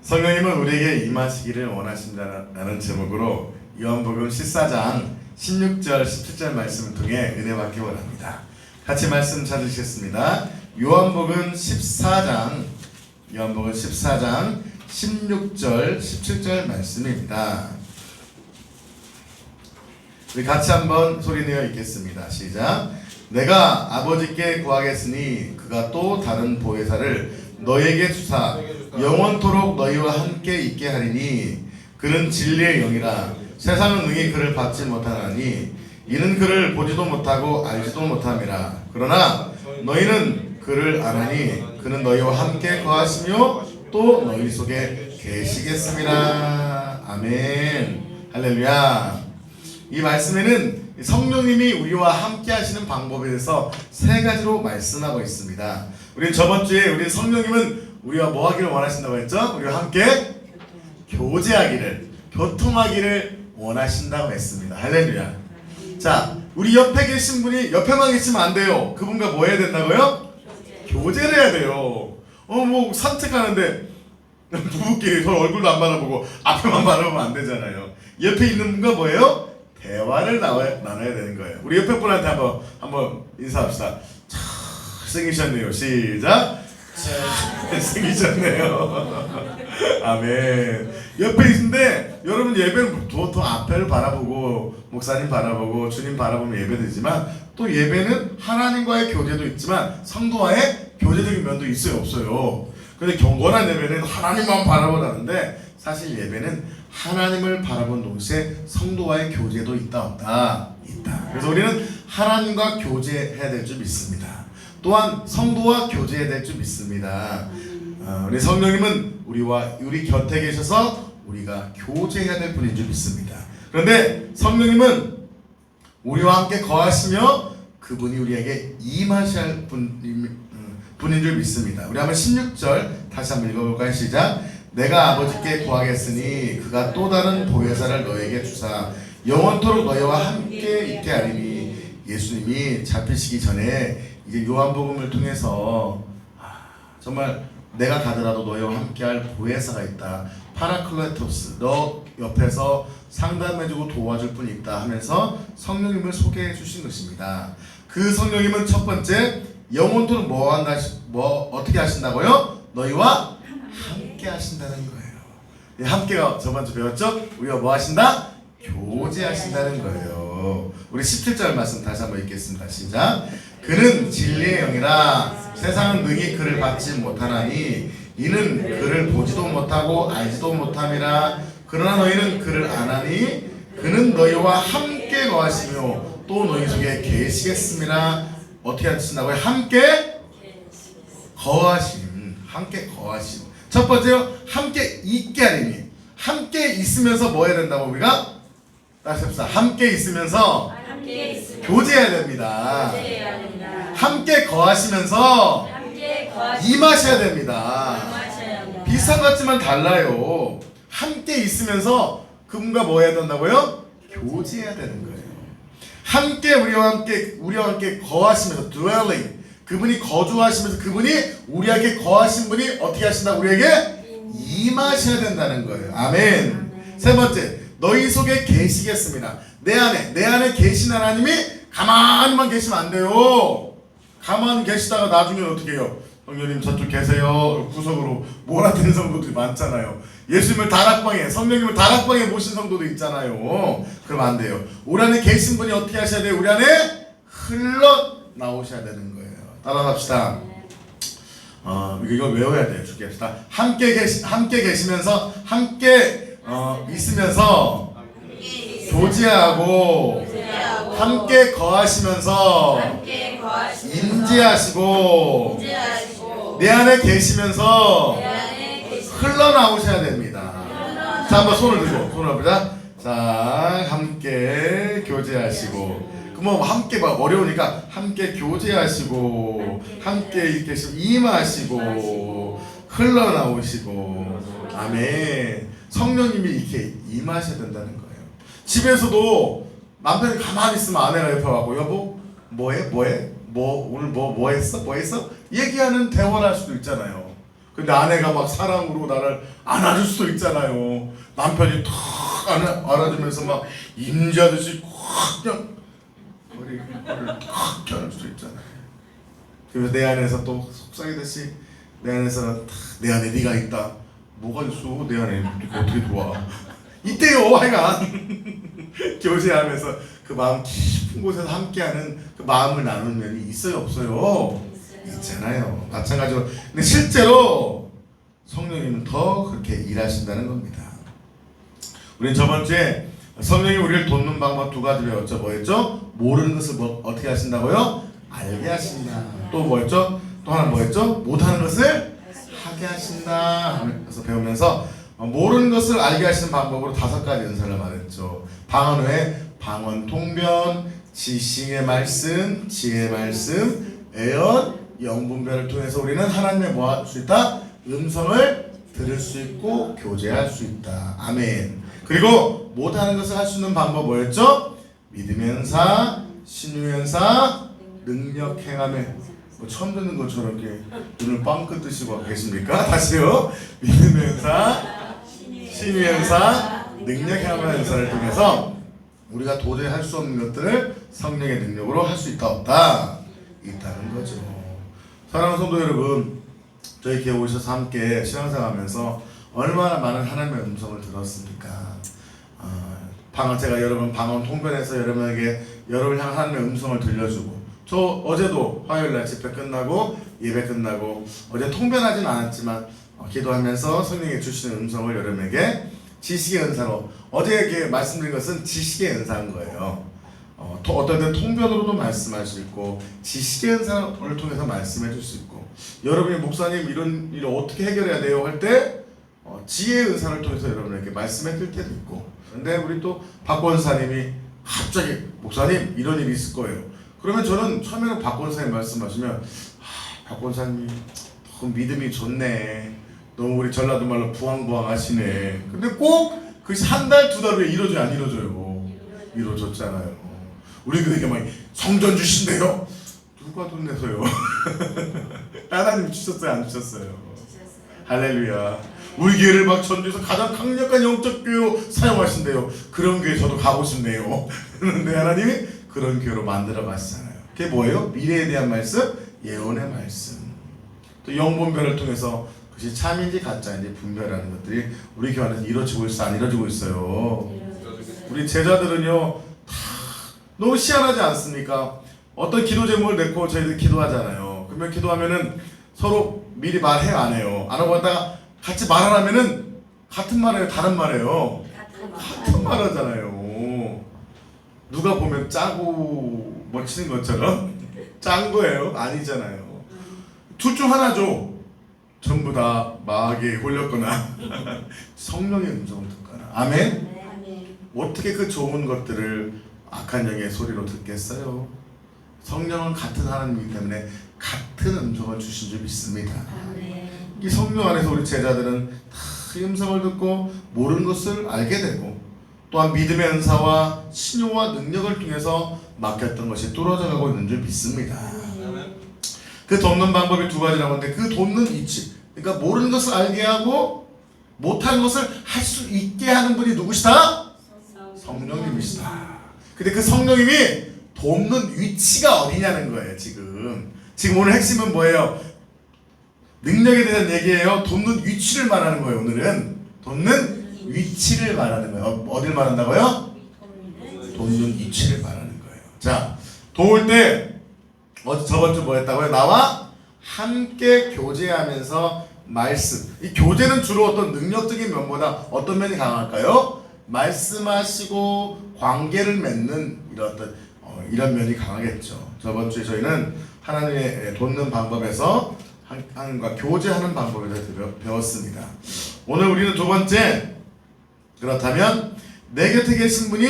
성령님은 우리에게 임하시기를 원하신다는 제목으로 요한복음 14장 16절 17절 말씀을 통해 은혜 받기 원합니다. 같이 말씀 찾으시겠습니다. 요한복음 14장 16절 17절 말씀입니다. 우리 같이 한번 소리내어 읽겠습니다. 시작. 내가 아버지께 구하겠으니 그가 또 다른 보혜사를 너에게 주사 영원토록 너희와 함께 있게 하리니 그는 진리의 영이라 세상은 능히 그를 받지 못하나니 이는 그를 보지도 못하고 알지도 못함이라. 그러나 너희는 그를 아나니 그는 너희와 함께 거하시며 또 너희 속에 계시겠습니다. 아멘. 할렐루야. 이 말씀에는 성령님이 우리와 함께 하시는 방법에 대해서 세 가지로 말씀하고 있습니다. 우리 저번 주에 우리 성령님은 우리와 뭐 하기를 원하신다고 했죠? 우리와 함께 교제하기를, 교통하기를 원하신다고 했습니다. 할렐루야. 자, 우리 옆에 계신 분이 옆에만 계시면 안 돼요. 그분과 뭐 해야 된다고요? 교제를 해야 돼요. 뭐 산책하는데 부부끼리 서로 얼굴도 안 바라보고 앞에만 바라보면 안 되잖아요. 옆에 있는 분과 뭐예요? 대화를 나눠야 되는 거예요. 우리 옆에 분한테 한번 인사합시다. 잘생기셨네요. 시작. 잘생기셨네요. 아멘. 옆에 있는데 여러분 예배는 더 앞에를 바라보고 목사님 바라보고 주님 바라보면 예배드리지만 또 예배는 하나님과의 교제도 있지만 성도와의 교제적인 면도 있어요, 없어요? 근데 경건한 예배는 하나님만 바라보라는데 사실 예배는 하나님을 바라본 동시에 성도와의 교제도 있다 없다? 있다. 그래서 우리는 하나님과 교제해야 될 줄 믿습니다. 또한 성도와 교제해야 될 줄 믿습니다. 우리 성령님은 우리 곁에 계셔서 우리가 교제해야 될 분인 줄 믿습니다. 그런데 성령님은 우리와 함께 거하시며 그분이 우리에게 임하실 분인 줄 믿습니다. 우리 한번 16절 다시 한번 읽어볼까요? 시작. 내가 아버지께 구하겠으니 그가 또 다른 보혜사를 너에게 주사 영원토록 너희와 함께 있게 하리니. 예수님이 잡히시기 전에 이제 요한복음을 통해서 정말 내가 가더라도 너희와 함께할 보혜사가 있다. 파라클레토스, 너 옆에서 상담해주고 도와줄 분이 있다 하면서 성령님을 소개해 주신 것입니다. 그 성령님은 첫 번째 영원토록 어떻게 하신다고요? 너희와 함께 하신다는 거예요. 함께가 저번주 배웠죠? 우리가 뭐 하신다? 교제하신다는 거예요. 우리 17절 말씀 다시 한번 읽겠습니다. 시작. 그는 진리의 영이라 세상은 능히 그를 받지 못하나니 이는 그를 보지도 못하고 알지도 못함이라. 그러나 너희는 그를 아나니 그는 너희와 함께 거하시며 또 너희 속에 계시겠습니다. 어떻게 하신다고요? 함께 거하심. 함께 거하심. 첫 번째요, 함께 있게 하리니. 함께 있으면서 뭐 해야 된다고 우리가? 다시 합시다. 함께 있으면서 교제해야 됩니다. 함께 거하시면서 임하셔야 됩니다. 비슷한 것 같지만 달라요. 함께 있으면서 그분과 뭐 해야 된다고요? 교제해야 되는 거예요. 우리와 함께 거하시면서 dwelling, 그분이 거주하시면서 그분이 우리에게 거하신 분이 어떻게 하신다고? 우리에게 임하셔야 된다는 거예요. 아멘. 세 번째, 너희 속에 계시겠습니다. 내 안에 계신 하나님이 가만히만 계시면 안 돼요. 가만히 계시다가 나중에 어떻게 해요? 성령님 저쪽 계세요. 구석으로 몰아드는 성도들이 많잖아요. 예수님을 다락방에, 성령님을 다락방에 모신 성도도 있잖아요. 그러면 안 돼요. 우리 안에 계신 분이 어떻게 하셔야 돼요? 우리 안에 흘러 나오셔야 되는 거예요. 따라합시다. 이거 외워야 돼요. 주기합시다. 함께 계시면서 함께 있으면서 교제하고 함께 거하시면서 임재하시고 내 안에 계시면서 흘러나오셔야 됩니다. 자, 한번 손을 들고 보자. 자, 함께 교제하시고. 뭐 함께 막 어려우니까 함께 교제하시고 함께 계시고 임하시고 흘러나오시고. 아멘. 성령님이 이렇게 임하셔야 된다는 거예요. 집에서도 남편이 가만히 있으면 아내가 옆에 와고 여보 뭐해? 오늘 뭐 했어? 얘기하는 대화를 할 수도 있잖아요. 근데 아내가 막 사랑으로 나를 안아줄 수도 있잖아요. 남편이 탁 안아주면서 막 임자듯이 확 그냥 머리를 탁 켜줄 수도 있잖아요. 그래서 내 안에서 또 속삭이듯이 내 안에서 내 안에 네가 있다. 뭐가 있어? 내 안에 어떻게 들어와? 이때요 하여간 교제하면서 그 마음 깊은 곳에서 함께하는 그 마음을 나누는 면이 있어요 없어요? 있잖아요. 마찬가지로 근데 실제로 성령님은 더 그렇게 일하신다는 겁니다. 우리는 저번주에 성령이 우리를 돕는 방법 두 가지 배웠죠. 뭐였죠? 모르는 것을 어떻게 하신다고요? 알게 하신다. 또 뭐였죠? 또 하나 뭐였죠? 못하는 것을 하게 하신다. 그래서 배우면서 모르는 것을 알게 하시는 방법으로 5가지 은사를 말했죠. 방언 외에 방언, 통변, 지식의 말씀, 지혜의 말씀, 애언, 영분별을 통해서 우리는 하나님의 뭐 할 수 있다? 음성을 들을 수 있고 교제할 수 있다. 아멘. 그리고 못하는 것을 할 수 있는 방법 뭐였죠? 믿음의 은사, 신유의 은사, 능력 행함의 뭐 처음 듣는 것처럼 이렇게 눈을 빵긋 뜨시고 계십니까? 다시요. 믿음의 은사, 신유의 은사, 능력 행함의 은사를 통해서 우리가 도저히 할 수 없는 것들을 성령의 능력으로 할 수 있다 없다? 있다는 거죠. 사랑하는 성도 여러분, 저희 교회 오셔서 함께 신앙생활하면서 얼마나 많은 하나님의 음성을 들었습니까? 제가 여러분 방언 통변해서 여러분을 향한 하나님의 음성을 들려주고, 저 어제도 화요일날 집회 끝나고 예배 끝나고 어제 통변하진 않았지만 기도하면서 성령이 주시는 음성을 여러분에게 지식의 은사로, 어제 이렇게 말씀드린 것은 지식의 은사인 거예요. 어떤 때는 통변으로도 말씀할 수 있고 지식의 은사를 통해서 말씀해 줄 수 있고, 여러분이 목사님 이런 일을 어떻게 해결해야 돼요 할 때 지혜의 은사를 통해서 여러분에게 말씀해 줄 때도 있고. 근데 우리 또 박 권사님이 갑자기 목사님 이런 일이 있을 거예요. 그러면 저는 처음에는 박 권사님 말씀하시면 박 권사님이 너무 믿음이 좋네, 너무 우리 전라도 말로 부황부황 하시네. 근데 꼭 그 한 달, 2달 후에 이루어져요 안 이루어져요? 이루어졌잖아요. 우리 교회가 막 성전 주신대요. 누가 돈 내서요? 하나님 주셨어요 안 주셨어요? 할렐루야. 우리 교회를 막 전주에서 가장 강력한 영적 교회로 사용하신대요. 그런 교회 저도 가고 싶네요. 그런데 하나님이 그런 교회로 만들어 가시잖아요. 그게 뭐예요? 미래에 대한 말씀, 예언의 말씀. 또 영분별을 통해서 그것이 참인지 가짜인지 분별하는 것들이 우리 교회 안에서 이루어지고 있어 안 이루어지고 있어요? 우리 제자들은요 다 너무 희한하지 않습니까? 어떤 기도 제목을 내고 저희들 기도하잖아요. 그러면 기도하면은 서로 미리 말해요 안 해요? 안 하고 하다가 같이 말하라면은 같은 말이에요 다른 말이에요? 같은 말 하잖아요. 누가 보면 짜고 뭐 치는 것처럼 짠 거예요? 아니잖아요. 둘 중 하나죠. 전부 다 마귀에 홀렸거나 성령의 음성을 듣거나. 아멘? 어떻게 그 좋은 것들을 악한 영의 소리로 듣겠어요? 성령은 같은 하나님이기 때문에 같은 음성을 주신 줄 믿습니다. 이 성령 안에서 우리 제자들은 다 음성을 듣고 모르는 것을 알게 되고, 또한 믿음의 은사와 신용과 능력을 통해서 막혔던 것이 뚫어져 가고 있는 줄 믿습니다. 그 돕는 방법이 2가지라고 하는데, 그 돕는 위치, 그러니까 모르는 것을 알게 하고 못하는 것을 할 수 있게 하는 분이 누구시다? 성령님이시다. 근데 그 성령님이 돕는 위치가 어디냐는 거예요. 지금 오늘 핵심은 뭐예요? 능력에 대한 얘기예요? 돕는 위치를 말하는 거예요. 오늘은 돕는 위치를 말하는 거예요. 어디를 말한다고요? 돕는 위치를 말하는 거예요. 자, 도울 때 저번주 뭐 했다고요? 나와 함께 교제하면서 말씀. 이 교제는 주로 어떤 능력적인 면보다 어떤 면이 강할까요? 말씀하시고 관계를 맺는 이런 면이 강하겠죠. 저번 주에 저희는 하나님의 돕는 방법에서 하나님과 교제하는 방법에 대해서 배웠습니다. 오늘 우리는 2번째, 그렇다면 내 곁에 계신 분이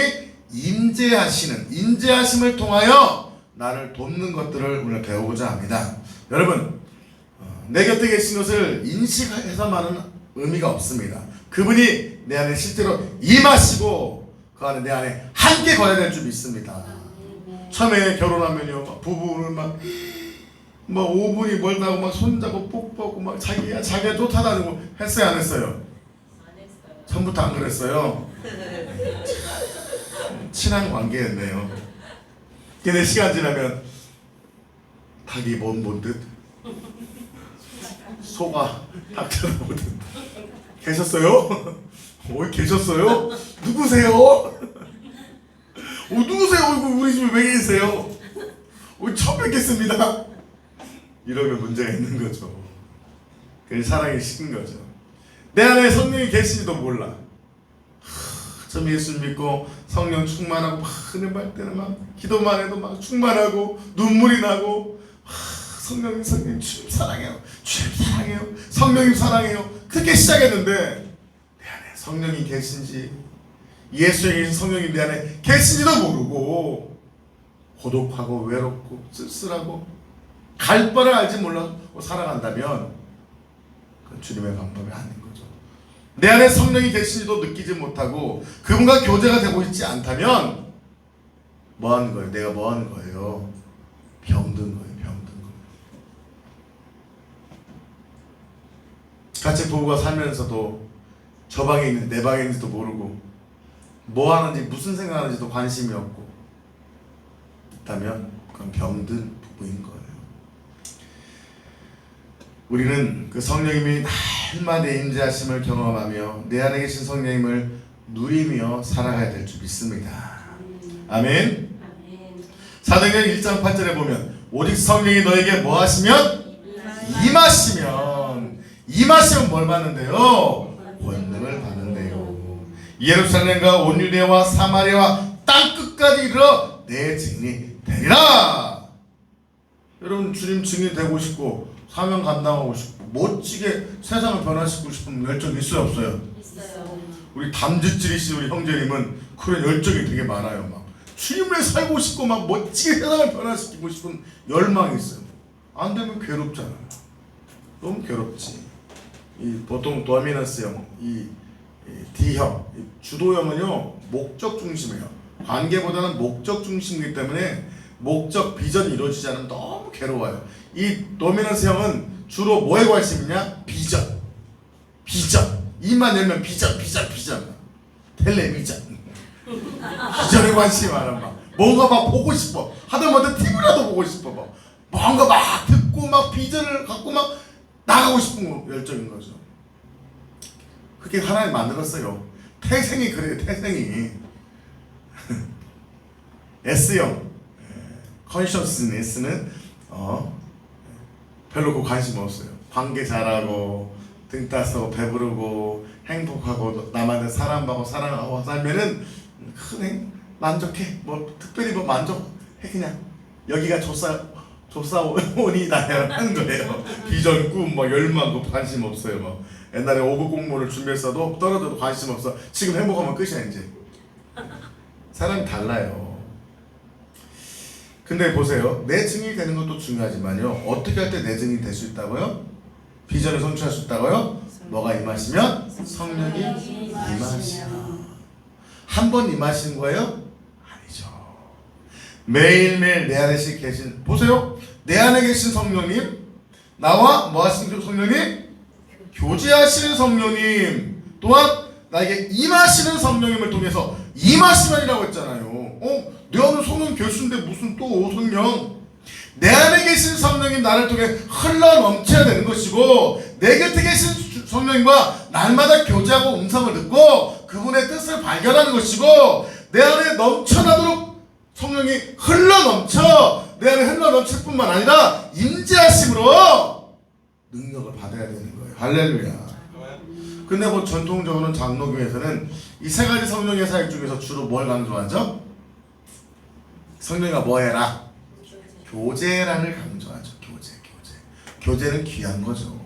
임재하심을 통하여 나를 돕는 것들을 오늘 배우고자 합니다. 여러분, 내 곁에 계신 것을 인식해서만은 의미가 없습니다. 그분이 내 안에 실제로 임하시고 그 안에 내 안에 함께 거해야 될 줄 믿습니다. 처음에 결혼하면요 부부는 막 뭐 5분이 멀다고 막 손잡고 뽀뽀하고 막 자기가 쫓아다니고 했어요, 안 했어요? 안 했어요. 처음부터 안 그랬어요. 친한 관계였네요. 근데 시간 지나면 닭이 못 본 듯, 소가 닭 쳐다보듯. 계셨어요? 계셨어요? 누구세요? 누구세요? 우리 집에 왜 계세요? 처음 뵙겠습니다. 이러면 문제가 있는 거죠. 그래서 사랑이 식은 거죠. 내 안에 성령이 계신지도 몰라. 좀 예수 믿고 성령 충만하고 막 은혜 받을 때는 막 기도만 해도 막 충만하고 눈물이 나고 성령님 주님 사랑해요. 주님 사랑해요. 성령님 사랑해요. 그렇게 시작했는데 내 안에 성령이 계신지, 예수에 계신 성령이 내 안에 계신지도 모르고 고독하고 외롭고 쓸쓸하고 갈 바를 알지 몰라고 살아간다면 그건 주님의 방법이 아닌 거죠. 내 안에 성령이 계신지도 느끼지 못하고 그분과 교제가 되고 있지 않다면 뭐 하는 거예요? 내가 뭐 하는 거예요? 병든 거예요. 병든 거예요. 같이 부부가 살면서도 저 방에 있는지 내 방에 있는지도 모르고 뭐 하는지 무슨 생각하는지도 관심이 없고 있다면 그건 병든 부부인 거예요. 우리는 그 성령님이 날마다 임재하심을 경험하며 내 안에 계신 성령님을 누리며 살아가야 될 줄 믿습니다. 아멘. 사도행전 1장 8절에 보면 오직 성령이 너에게 뭐 하시면? 임하시면 뭘 받는데요? 권능을 받는데요. 예루살렘과 온 유대와 사마리아와 땅 끝까지 이르러 내 증인이 되리라. 여러분 주님 증인 되고 싶고 사명 감당하고 싶고 멋지게 세상을 변화시키고 싶은 열정이 있어요, 없어요? 있어요. 우리 담즙질이신 우리 형제님은 그런 열정이 되게 많아요. 막 주님을 살고 싶고 막 멋지게 세상을 변화시키고 싶은 열망이 있어요. 안 되면 괴롭잖아요. 너무 괴롭지. 이 보통 도미너스형, 이 D형, 주도형은요 목적 중심이에요. 관계보다는 목적 중심이기 때문에 목적 비전이 이루어지지 않으면 너무 괴로워요. 이 도미넌스형은 주로 뭐에 관심이냐? 비전. 입만 열면 비전. 텔레비전. 비전에 관심이 많아. 막 뭔가 막 보고 싶어. 하다못해 TV라도 보고 싶어. 막 뭔가 막 듣고 막 비전을 갖고 막 나가고 싶은 열정인 거죠. 그게 하나님 만들었어요. 태생이 그래요. 태생이. S형. 컨셔스니스는 별로 그 관심 없어요. 관계 잘하고 등 따스고 배부르고 행복하고 남한테 사랑받고 사랑하고 살면은 큰 만족해. 뭐 특별히 뭐 만족해. 그냥 여기가 조사원이다 하는 거예요. 비전, 꿈, 뭐 열망, 그 관심 없어요. 뭐 옛날에 5급 공무원을 준비했어도 떨어져도 관심 없어. 지금 행복하면 끝이야 이제. 사람이 달라요. 근데 보세요. 내 증인이 되는 것도 중요하지만요. 어떻게 할 때 내 증인이 될 수 있다고요? 비전을 성취할 수 있다고요? 뭐가 임하시면? 성령이 임하시면. 한 번 임하시는 거예요? 아니죠. 매일매일 내 안에 계신, 보세요. 내 안에 계신 성령님, 나와 뭐 하시는 성령님? 교제하시는 성령님, 또한 나에게 임하시는 성령님을 통해서 임하시면이라고 했잖아요. 내 안에 성령 계신데 무슨 또 성령? 내 안에 계신 성령님 나를 통해 흘러 넘쳐야 되는 것이고, 내 곁에 계신 성령님과 날마다 교제하고 음성을 듣고 그분의 뜻을 발견하는 것이고, 내 안에 넘쳐나도록 성령이 흘러 넘쳐 내 안에 흘러 넘칠 뿐만 아니라 임재하심으로 능력을 받아야 되는 거예요. 할렐루야. 근데 뭐 전통적으로는 장로교에서는 이 세 가지 성령의 사역 중에서 주로 뭘 강조하죠? 성령이가 뭐 해라? 교제란을 강조하죠. 교제는 귀한 거죠.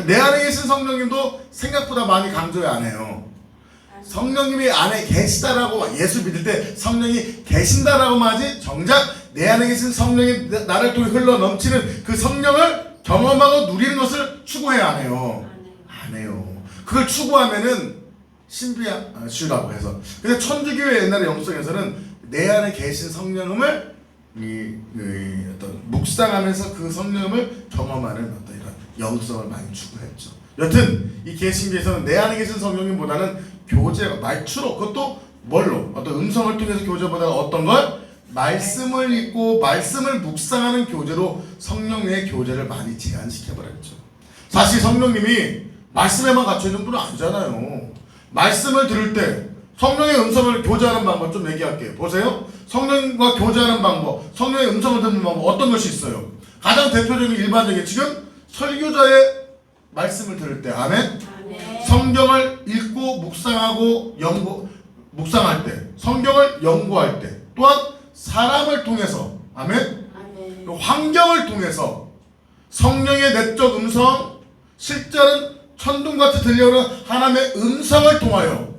내 안에 계신 성령님도 생각보다 많이 강조 안 해요. 성령님이 안에 계시다라고 예수 믿을 때 성령이 계신다라고만 하지, 정작 내 안에 계신 성령이 나를 통해 흘러 넘치는 그 성령을 경험하고 누리는 것을 추구해야 안 해요. 안 해요. 그걸 추구하면은 신비주의라고 해서. 근데 천주교의 옛날의 영성에서는 내 안에 계신 성령님을 어떤 묵상하면서 그 성령을 경험하는 어떤 이런 영성을 많이 추구했죠. 여튼 이 개신교에서는 내 안에 계신 성령님보다는 교제, 말추로, 그것도 뭘로? 어떤 음성을 통해서 교제보다는 어떤 걸? 말씀을 읽고 말씀을 묵상하는 교제로 성령의 교제를 많이 제한시켜버렸죠. 사실 성령님이 말씀에만 갇혀있는 분은 아니잖아요. 말씀을 들을 때 성령의 음성을 교제하는 방법 좀 얘기할게요. 보세요. 성령과 교제하는 방법, 성령의 음성을 듣는 방법 어떤 것이 있어요? 가장 대표적인 일반적인 지금 설교자의 말씀을 들을 때 아멘? 성경을 읽고 묵상하고 묵상할 때, 성경을 연구할 때, 또한 사람을 통해서 아멘? 환경을 통해서 성령의 내적 음성, 실제는 천둥같이 들려오는 하나님의 음성을 통하여,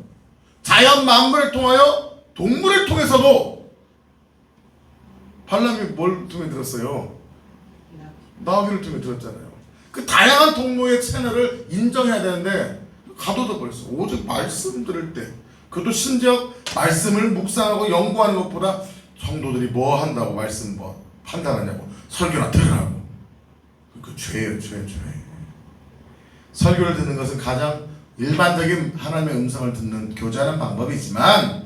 자연 만물을 통하여, 동물을 통해서도. 발람이 뭘 통해 들었어요? 나귀를 통해 들었잖아요. 그 다양한 통로의 채널을 인정해야 되는데 가둬둬 버렸어. 오직 말씀 들을 때, 그것도 심지어 말씀을 묵상하고 연구하는 것보다 성도들이 뭐 한다고 말씀 뭐 판단하냐고, 설교나 들으라고. 그 죄예요, 죄. 설교를 듣는 것은 가장 일반적인 하나님의 음성을 듣는 교제하는 방법이지만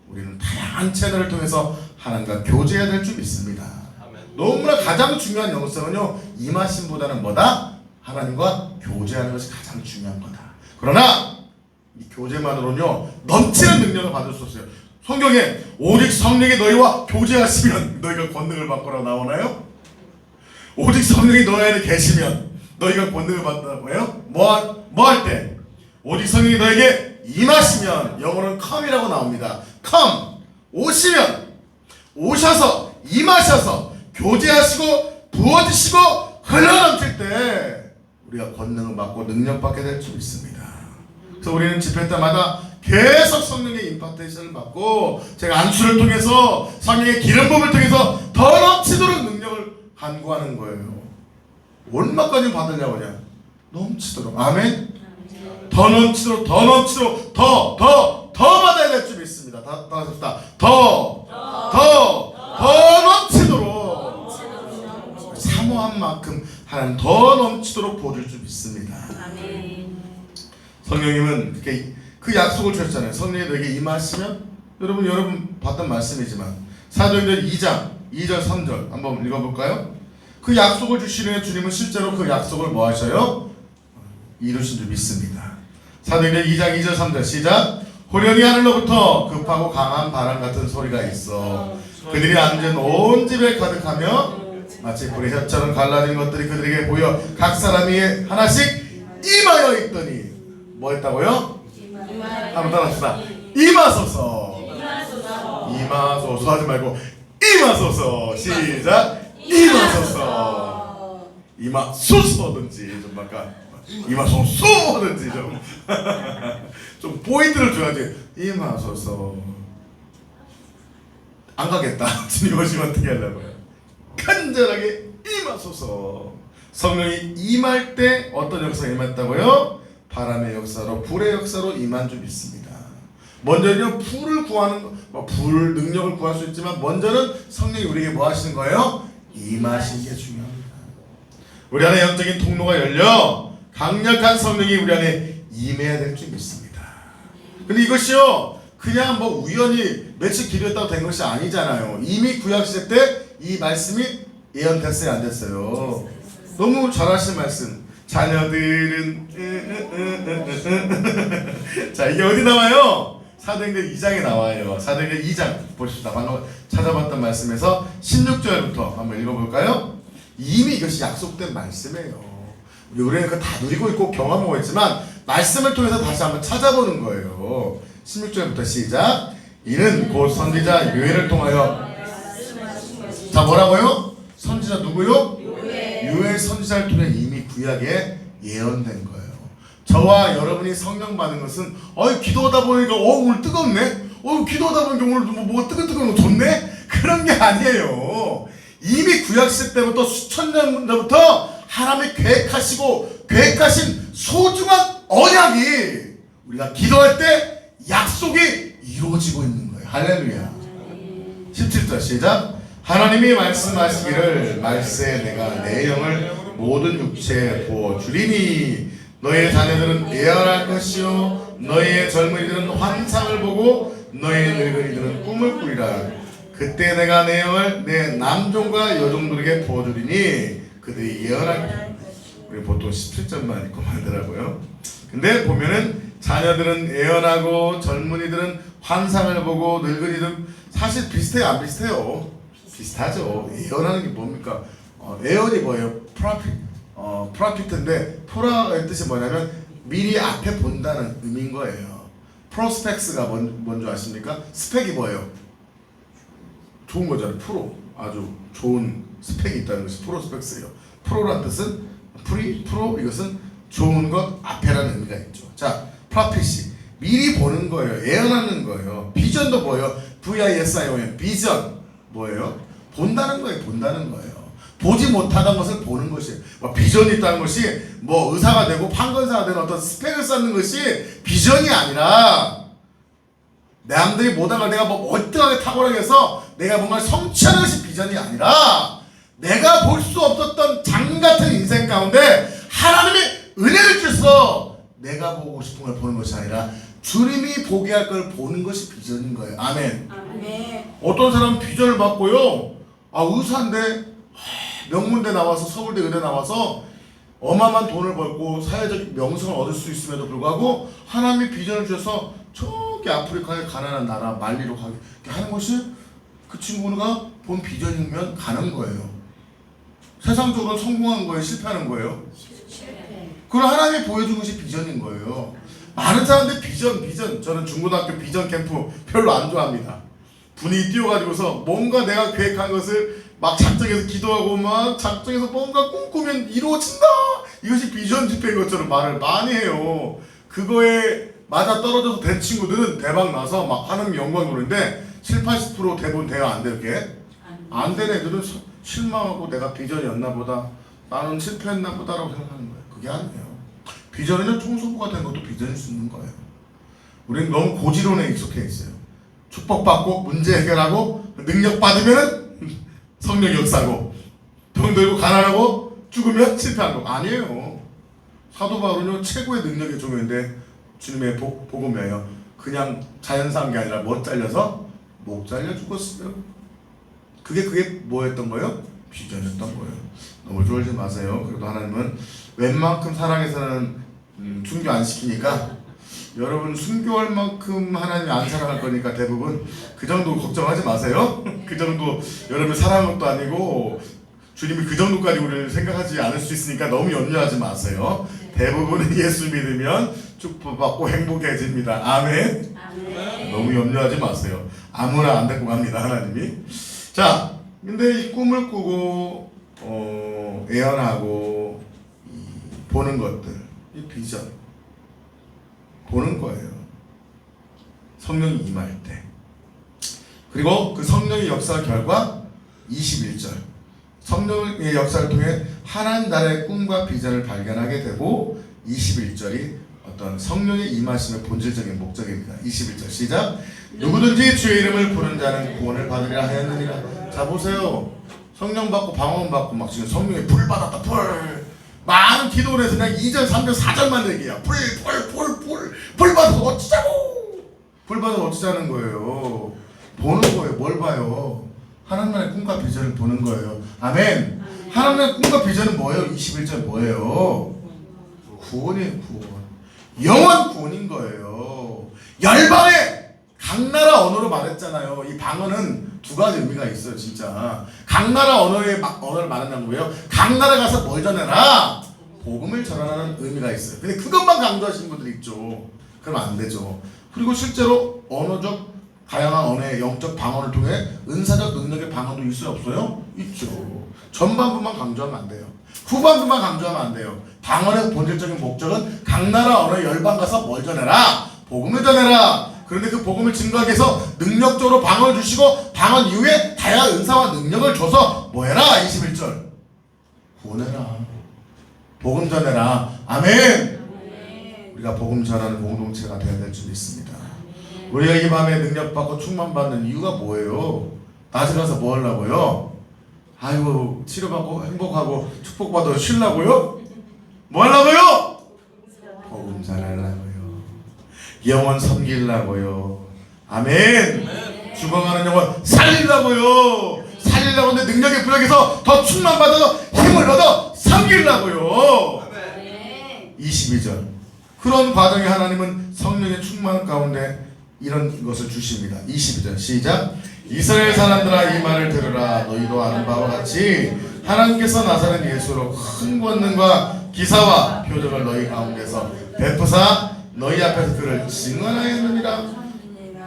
우리는 다양한 채널을 통해서 하나님과 교제해야 될 줄 믿습니다. 너무나 가장 중요한 영성은요, 임하심보다는 뭐다? 하나님과 교제하는 것이 가장 중요한 거다. 그러나 이 교제만으로는요 넘치는 능력을 받을 수 없어요. 성경에 오직 성령이 너희와 교제하시면 너희가 권능을 받거라 나오나요? 오직 성령이 너희 안에 계시면 너희가 권능을 받는다고요? 뭐 할 때? 오직 성령이 너에게 임하시면, 영어로는 come이라고 나옵니다. come, 오시면, 오셔서 임하셔서 교제하시고 부어주시고 흘러넘칠 때 우리가 권능을 받고 능력받게 될 줄 있습니다. 그래서 우리는 집회 때마다 계속 성령의 임파테이션을 받고, 제가 안수를 통해서 성령의 기름 부음을 통해서 더 넘치도록 능력을 간구하는 거예요. 얼마까지 받으려고 그냥 넘치도록. 아멘. 더 넘치도록, 더 넘치도록, 더 받아야 될 줄 믿습니다. 더 넘치도록, 사모한 만큼 하나님 더 넘치도록 부어줄 줄 믿습니다. 성령님은 이렇게 그 약속을 주셨잖아요. 성령이 너에게 임하시면, 여러분 봤던 말씀이지만 사도행전 2장 2절 3절 한번 읽어볼까요? 그 약속을 주시는 주님은 실제로 그 약속을 뭐 하셔요? 이루신 줄 믿습니다. 사도행전 2장 2절 3절 시작. 호련히 하늘로부터 급하고 강한 바람 같은 소리가 있어 그들이 앉은 온 집에 가득하며 마치 불의 혀처럼 갈라진 것들이 그들에게 보여 각 사람이 하나씩 임하여 있더니 뭐 했다고요? 한번 따라합시다. 임하소서. 임하소서 하지 말고 임하소서. 시작. 임하소서. 임하소서든지 좀 아까 임하소서든지 좀 포인트를 줘야지. 임하소서. 안 가겠다. 주님 오시면 어떻게 하려고요? 간절하게 임하소서. 성령이 임할 때 어떤 역사가 임했다고요? 바람의 역사로, 불의 역사로 임한 줄 믿습니다. 먼저는 불을 구하는 불 능력을 구할 수 있지만 먼저는 성령이 우리에게 뭐 하시는 거예요? 임하시는 게 중요합니다. 우리 안에 영적인 통로가 열려 강력한 성령이 우리 안에 임해야 될 줄 믿습니다. 근데 이것이요 그냥 뭐 우연히 며칠 기도했다고 된 것이 아니잖아요. 이미 구약시대 때 이 말씀이 예언됐어요, 안 됐어요? 너무 잘하신 말씀. 자녀들은 자, 이게 어디 나와요? 사도행전 2장에 나와요. 사도행전 2장 보십시다. 방금 찾아봤던 말씀에서 16절부터 한번 읽어볼까요? 이미 이것이 약속된 말씀이에요. 우리는 그거 다 누리고 있고 경험하고 있지만 말씀을 통해서 다시 한번 찾아보는 거예요. 16절부터 시작. 이는 곧 선지자 요엘을 통하여, 자 뭐라고요? 선지자 누구요? 요엘 선지자를 통해 이미 구약에 예언된 거예요. 저와 여러분이 성령 받은 것은 기도하다 보니까 오늘 뜨겁네? 기도하다 보니까 오늘 뭐가 뜨끈뜨끈 좋네? 그런 게 아니에요. 이미 구약시대 때부터 수천 년 전부터 하나님이 계획하신 소중한 언약이 우리가 기도할 때 약속이 이루어지고 있는 거예요. 할렐루야. 17절 시작. 하나님이 말씀하시기를 말세 내가 내 영을 모든 육체에 부어주리니 너의 자녀들은 예언할 것이요 너의 젊은이들은 환상을 보고 너의 늙은이들은 꿈을 꾸리라. 그때 내가 내 영을 내 남종과 여종들에게 부어주리니 그들이 예언할 것이요. 우리 보통 17절만 읽고 말더라고요. 근데 보면은 자녀들은 예언하고 젊은이들은 환상을 보고 늙은이들은 사실 비슷해요 안 비슷해요? 비슷하죠. 예언하는 게 뭡니까? 예언이 뭐예요? 프로피트인데 프로의 뜻이 뭐냐면 미리 앞에 본다는 의미인 거예요. 프로스펙스가 뭔지 아십니까? 스펙이 뭐예요? 좋은 거잖아요. 프로 아주 좋은 스펙이 있다는 것이 프로스펙스예요. 프로란 뜻은 프로 이것은 좋은 것 앞에라는 의미가 있죠. 자, 프로피시 미리 보는 거예요. 예언하는 거예요. 비전도 뭐예요? VISION 비전 뭐예요? 본다는 거예요. 본다는 거예요. 보지 못하던 것을 보는 것이에요. 비전이 있다는 것이 뭐 의사가 되고 판검사가 되는 어떤 스펙을 쌓는 것이 비전이 아니라 남들이 못한 걸 내가 뭐 어떠하게 탁월하게 해서 내가 뭔가 성취하는 것이 비전이 아니라 내가 볼 수 없었던 장 같은 인생 가운데 하나님이 은혜를 주셔서 내가 보고 싶은 걸 보는 것이 아니라 주님이 보게 할 걸 보는 것이 비전인 거예요. 아멘. 아멘. 어떤 사람은 비전을 받고요. 의사인데 명문대 나와서 서울대 의대 나와서 어마어마한 돈을 벌고 사회적 명성을 얻을 수 있음에도 불구하고 하나님이 비전을 주셔서 저기 아프리카의 가난한 나라 말리로 가게 하는 것이 그 친구가 본 비전이면 가는 거예요. 세상적으로 성공한 거예요? 실패하는 거예요? 실패. 그걸 하나님이 보여준 것이 비전인 거예요. 많은 사람들 비전 저는 중고등학교 비전 캠프 별로 안 좋아합니다. 분위기 띄워가지고서 뭔가 내가 계획한 것을 막 작정해서 기도하고 막 작정해서 뭔가 꿈꾸면 이루어진다 이것이 비전 집회인 것처럼 말을 많이 해요. 그거에 맞아 떨어져서 된 친구들은 대박 나서 막 하는 영광이 오는데 70-80% 대부분 돼요? 안 돼? 이렇게? 안 되는 애들은 실망하고 내가 비전이었나 보다 나는 실패했나 보다라고 생각하는 거예요. 그게 아니에요. 비전에는 총수부가 된 것도 비전일 수 있는 거예요. 우리는 너무 고지론에 익숙해 있어요. 축복받고 문제 해결하고 능력 받으면 성령 역사고 병 들고 가난하고 죽으면 실패한 거 아니에요. 사도 바울은요 최고의 능력이 중요한데 주님의 복음이에요. 그냥 자연사한 게 아니라 못 잘려서 목 잘려 죽었어요. 그게 뭐였던 거예요? 비전이었던 거예요. 너무 졸지 마세요. 그래도 하나님은 웬만큼 사랑해서는 순교 안 시키니까 여러분 순교할 만큼 하나님이 안 사랑할 거니까 대부분 그 정도 걱정하지 마세요. 그 정도 여러분 사랑은 것도 아니고 주님이 그 정도까지 우리를 생각하지 않을 수 있으니까 너무 염려하지 마세요. 대부분은 예수 믿으면 축복받고 행복해집니다. 아멘. 아멘. 너무 염려하지 마세요. 아무나 안 데리고 갑니다. 하나님이. 자, 근데 이 꿈을 꾸고 예언하고 보는 것들 이 비전 보는 거예요. 성령이 임할 때. 그리고 그 성령의 역사 결과 21절. 성령의 역사를 통해 하나님 나라의 꿈과 비전을 발견하게 되고 21절이 어떤 성령의 임하심의 본질적인 목적입니다. 21절 시작. 누구든지 주의 이름을 부르는 자는 구원을 받으리라 하였느니라. 자 보세요. 성령 받고 방언 받고 막 지금 성령의 불 받았다 불. 많은 기도를 해서 그냥 2절, 3절, 4절만 얘기야. 불 받아서 어쩌자고. 불 받아서 어쩌자는 거예요. 보는 거예요. 뭘 봐요? 하나님의 꿈과 비전을 보는 거예요. 아멘. 하나님의 꿈과 비전은 뭐예요? 21절 뭐예요? 구원이에요. 구원. 영원 구원인 거예요. 열방의 각 나라 언어로 말했잖아요. 이 방언은 두 가지 의미가 있어요. 진짜 각 나라 언어를 말한다는 거예요. 각 나라 가서 뭘 전해라? 복음을 전하라는 의미가 있어요. 근데 그것만 강조하시는 분들이 있죠. 그럼 안 되죠. 그리고 실제로 언어적 다양한 언어의 영적 방언을 통해 은사적 능력의 방언도 있어요? 없어요? 있죠. 전반부만 강조하면 안 돼요. 후반부만 강조하면 안 돼요. 방언의 본질적인 목적은 각 나라 언어의 열방 가서 뭘 전해라? 복음을 전해라. 그런데 그 복음을 증거하기 위해서 능력적으로 방언을 주시고 방언 이후에 다양한 은사와 능력을 줘서 뭐 해라? 21절 구원해라. 복음 전해라. 아멘. 우리가 복음 전하는 공동체가 되어야 될 줄 믿습니다. 우리가 이 밤에 능력받고 충만받는 이유가 뭐예요? 낮에 가서 뭐 하려고요? 아이고 치료받고 행복하고 축복받아 쉬려고요? 뭐 하려고요? 복음 전하려고요. 영혼 섬기려고요. 아멘. 죽어가는 영혼 살리려고요. 살리려고 하는데 능력의 부력에서 더 충만받아서 힘을 얻어 섬기려고요. 22절. 그런 과정에 하나님은 성령의 충만 가운데 이런 것을 주십니다. 22절 시작. 이스라엘 사람들아 이 말을 들으라. 너희도 아는 바와 같이 하나님께서 나사렛 예수로 큰 권능과 기사와 표적을 너희 가운데서 베푸사 너희 앞에서 그를 증언하였느니라.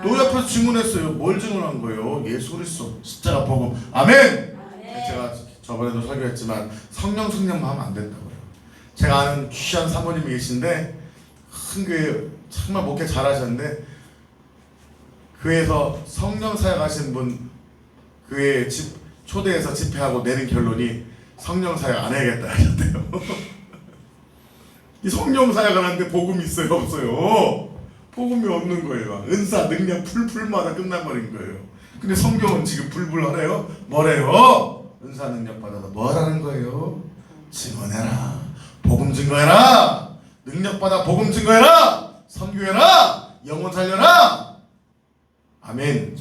너희 앞에서 증언했어요. 뭘 증언한 거예요? 예수 그리스도 십자가 복음. 아멘. 제가 저번에도 설교했지만 성령 하면 안 된다고요. 제가 아는 귀한 사모님이 계신데 큰 교회 정말 목회 잘하셨는데 교회에서 성령 사역하신 분 교회 초대해서 집회하고 내린 결론이 성령 사역 안 해야겠다 하셨대요. 이 성령 사역을 하는데 복음이 있어요 없어요? 복음이 없는 거예요. 은사 능력 풀풀마다 끝나버린 거예요. 근데 성경은 지금 불불하네요. 뭐래요? 은사 능력 받아서 뭐라는 거예요? 증언해라. 복음 증거해라. 능력 받아 복음 증거해라. 선교해라. 영혼 살려라. 아멘.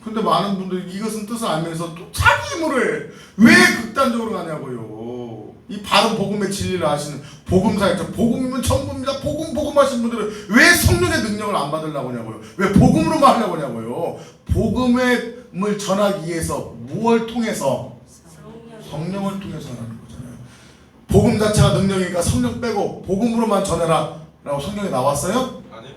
근데 많은 분들이 이것은 뜻을 알면서 또 자기 힘으로 해. 왜 극단적으로 가냐고요. 이 바른 복음의 진리를 아시는 복음사였죠. 복음이면 전부입니다. 복음 하시는 분들은 왜 성령의 능력을 안 받으려고 하냐고요. 왜 복음으로만 하려고 하냐고요. 복음을 전하기 위해서 무엇을 통해서? 성령을 통해서 하는 거잖아요. 복음 자체가 능력이니까 성령 빼고 복음으로만 전해라 라고 성경에 나왔어요? 아니요.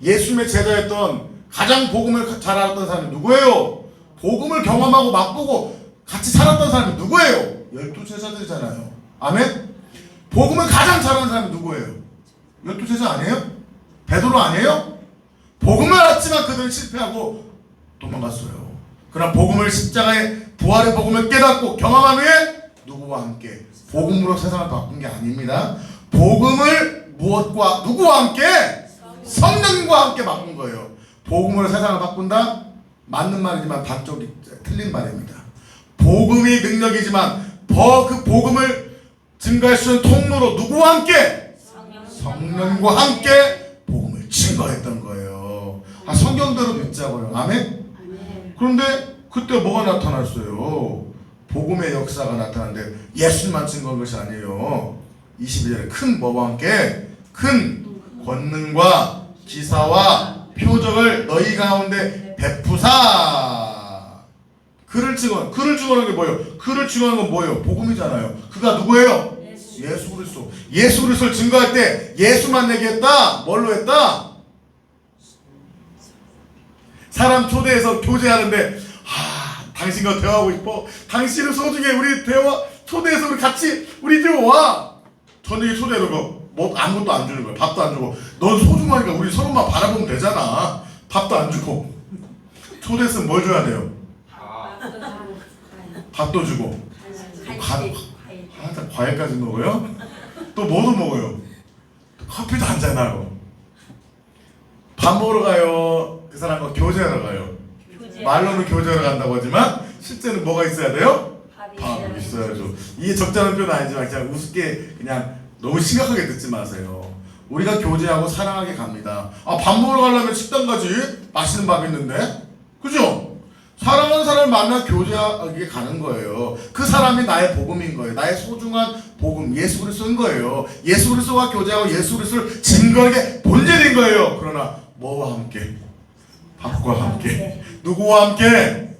예수님의 제자였던 가장 복음을 잘 알았던 사람이 누구예요? 복음을 경험하고 맛보고 같이 살았던 사람이 누구예요? 12제자들이잖아요. 아멘? 복음을 가장 잘하는 사람이 누구예요? 12제자 아니에요? 베드로 아니에요? 복음을 알았지만 그들은 실패하고 도망갔어요. 그러나 복음을 십자가의 부활의 복음을 깨닫고 경험한 후에 누구와 함께? 복음으로 세상을 바꾼 게 아닙니다. 복음을 무엇과 누구와 함께? 성령과 함께 바꾼 거예요. 복음으로 세상을 바꾼다? 맞는 말이지만 반쪽이 틀린 말입니다. 복음이 능력이지만 그 복음을 증거할 수 있는 통로로 누구와 함께? 성령과 함께 복음을 증거했던 거예요. 성경대로 믿자고요. 아멘? 그런데 그때 뭐가 나타났어요? 복음의 역사가 나타났는데 예수님만 증거한 것이 아니에요. 22절에 큰 뭐와 함께? 큰 권능과 기사와 표적을 너희 가운데 베푸사. 그를 증언한 게 뭐예요? 그를 증언한 건 뭐예요? 복음이잖아요. 그가 누구예요? 예수 그리스도. 예수 그리스도를 증거할 때 예수만 얘기했다. 뭘로 했다? 사람 초대해서 교제하는데 당신과 대화하고 싶어. 당신은 소중해. 우리 대화 초대해서 우리 같이 우리 집에 와. 저녁에 초대해놓고 뭐 아무것도 안 주는 거야. 밥도 안 주고. 넌 소중하니까 우리 서로만 바라보면 되잖아. 밥도 안 주고. 초대했으면 뭘 줘야 돼요? 밥도 주고. 과일까지 먹어요? 또 뭐도 먹어요? 커피도 한잔하고. 밥 먹으러 가요. 그 사람과 교제하러 가요. 말로는 교제하러 간다고 하지만 실제는 뭐가 있어야 돼요? 밥이 있어야죠. 이게 적절한 표현은 아니지만 그냥 우습게 그냥 너무 심각하게 듣지 마세요. 우리가 교제하고 사랑하게 갑니다. 밥 먹으러 가려면 식당 가지. 맛있는 밥 있는데. 그죠? 사랑하는 사람을 만나 교제하게 가는 거예요. 그 사람이 나의 복음인 거예요. 나의 소중한 복음, 예수 그리스도인 거예요. 예수 그리스도와 교제하고 예수 그리스도를 증거하는 게 본질인 거예요. 그러나 뭐와 함께? 밥과 함께. 누구와 함께?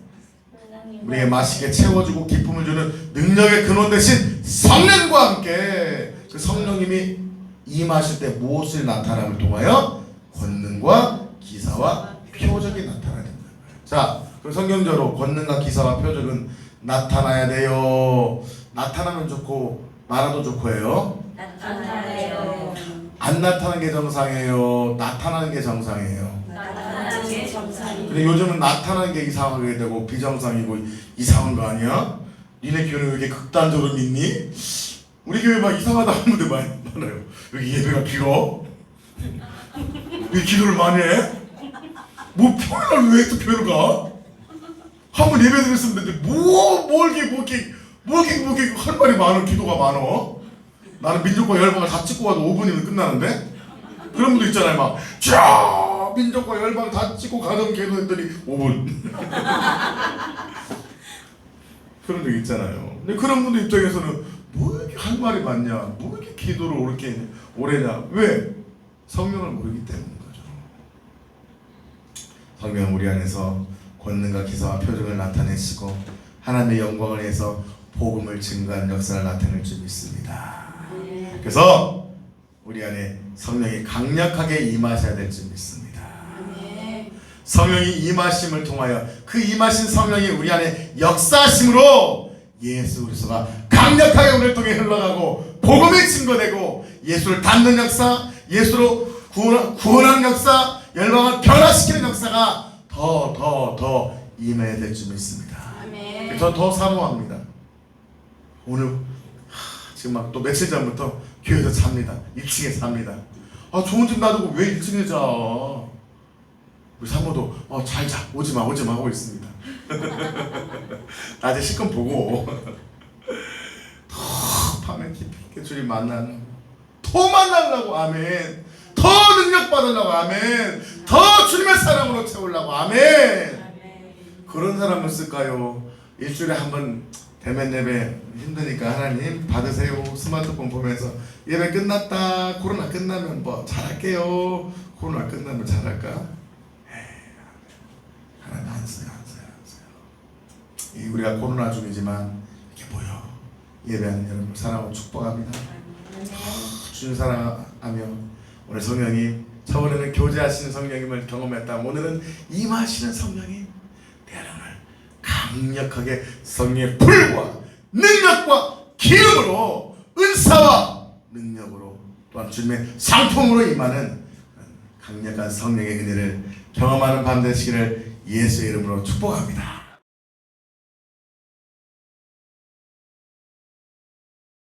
우리에게 맛있게 채워주고 기쁨을 주는 능력의 근원 대신 성령과 함께. 그 성령님이 임하실 때 무엇을 나타남을 통하여? 권능과 기사와 표적이 나타나야 된다. 자, 그럼 성경적으로 권능과 기사와 표적은 나타나야 돼요. 나타나면 좋고 말아도 좋고 해요. 나타나요. 안 나타나는 게 정상이에요. 나타나는 게 정상이에요. 나타나는 게 정상이에요. 근데 요즘은 나타나는 게 이상하게 되고 비정상이고 이상한 거 아니야? 니네 교회는 왜 이렇게 극단적으로 믿니? 우리 교회 막 이상하다 하는 분들 많아요. 여기 예배가 길어? 왜 기도를 많이 해? 뭐 평일날 왜 또 교회를 가? 한번 예배 드렸으면 되는데 뭐 이렇게 할 말이 많어. 기도가 많어. 나는 민족과 열방을 다 찍고 가도 5분이면 끝나는데 그런 분도 있잖아요. 막 쫙 민족과 열방 다 찍고 가던 기도했더니 5분 그런 적 있잖아요. 근데 그런 분들 입장에서는 뭐 이렇게 할 말이 많냐, 뭐 이렇게 기도를 이렇게 오래냐. 왜? 성령을 모르기 때문인 거죠. 성령은 우리 안에서 권능과 기사와 표적을 나타내시고 하나님의 영광을 위해서 복음을 증거하는 역사를 나타낼 줄 믿습니다. 그래서 우리 안에 성령이 강력하게 임하셔야 될 줄 믿습니다. 성령이 임하심을 통하여 그 임하신 성령이 우리 안에 역사하심으로 예수 그리스도가 강력하게 우리를 통해 흘러가고 복음이 증거되고 예수를 닮는 역사, 예수로 구원하는 역사, 열방을 변화시키는 역사가 더 임해야 될 줄 믿습니다. 저 더 사모합니다. 오늘 지금 막 또 며칠 전부터 교회에서 잡니다. 1층에 삽니다. 아, 좋은 집 놔두고 왜 1층에 자? 우리 사모도 잘 자, 오지마 하고 있습니다. 낮에 실컷 보고 더 밤에 깊이 있게 주님 만나는, 더 만나려고. 아멘. 더 능력 받으려고. 아멘. 더 주님의 사랑으로 채우려고. 아멘. 그런 사람을 쓸까요? 일주일에 한 번 대면 예배 힘드니까 하나님 받으세요. 스마트폰 보면서 예배 끝났다. 코로나 끝나면 뭐 잘할게요. 코로나 끝나면 잘할까? 하나님 안 써요. 우리가 코로나 중이지만 이렇게 모여 예배하는 여러분 사랑하고 축복합니다. 주님 사랑하며 오늘 성령이, 저번에는 교제하시는 성령님을 경험했다. 오늘은 임하시는 성령님, 내 여러분을 강력하게 성령의 불과 능력과 기름으로, 은사와 능력으로, 또한 주님의 상품으로 임하는 강력한 성령의 은혜를 경험하는 밤 되시기를 예수의 이름으로 축복합니다.